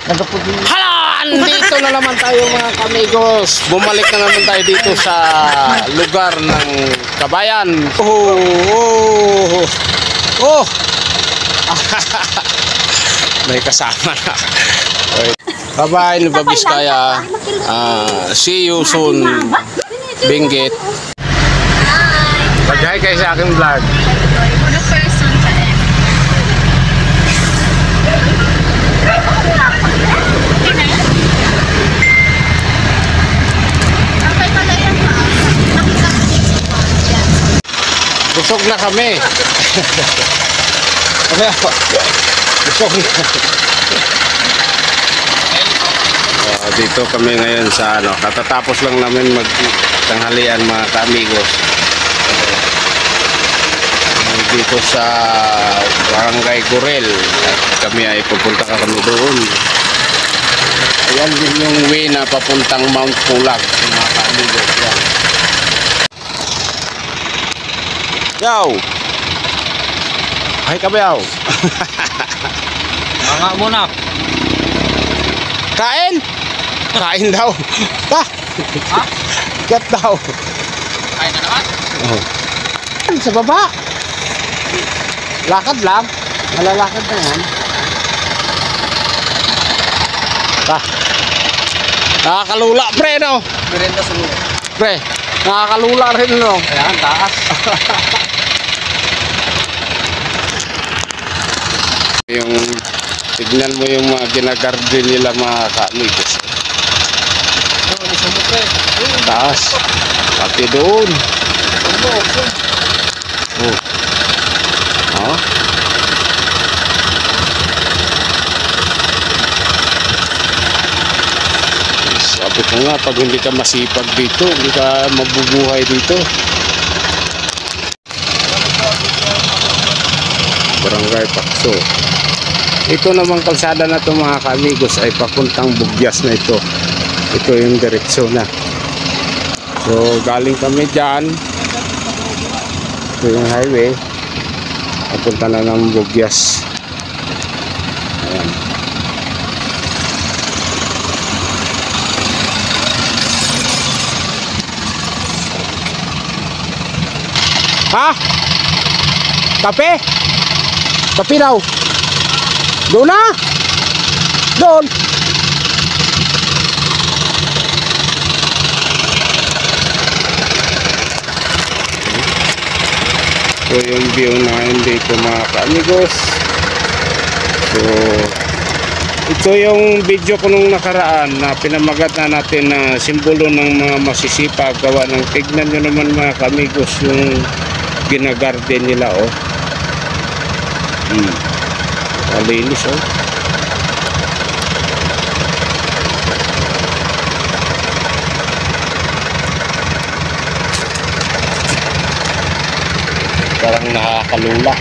Hala! Dito na naman tayo mga kamigos. Bumalik na naman tayo dito sa lugar ng Kabayan. Oh! May kasama na. Bye-bye, Babiskaya. See you soon, Benguet. Mag-hi kayo sa aking vlog. Busog na kami. Busog na. Dito kami ngayon sa katatapos lang namin magtanghalian mga kaamigos. Dito sa Barangay Gurel. At kami ay pupunta kami doon. Ayan din yung way na papuntang Mount Pulag mga kaamigos. Yaw! Ay kabayaw! Mga muna. Kain! Kain daw! Ha? Ha? Gat daw! Kain na naman? Oh. Sa baba! Lakad lang. Malalakad na yan. Ha? Nakakalula pre no? Merenda semua. Pre, nakakalula rin no? Ayan, taas. Yung tignan mo yung mga ginagarden nila mga kaamigos. Oh, ini semua pre. Taas. Pati doon. Oh. Ha? Sabi ko nga, pag hindi ka masipag dito, hindi ka mabubuhay dito. Barangay Pakso. Ito namang kalsada na ito mga kaamigos ay papuntang Bugyas na ito. Ito yung direksyon na. So galing kami dyan. Ito yung highway. Papunta na ng Bugyas. Ayan. Ha? Kape? Kape daw. Doon na. Doon. So yung view na dito mga kaamigos. So ito yung video ko nung nakaraan na pinamagat na natin na simbolo ng mga masisipag gawa ng tignan nyo naman mga kaamigos yung ginagarden nila oh. Malinis oh. Parang nakakalula.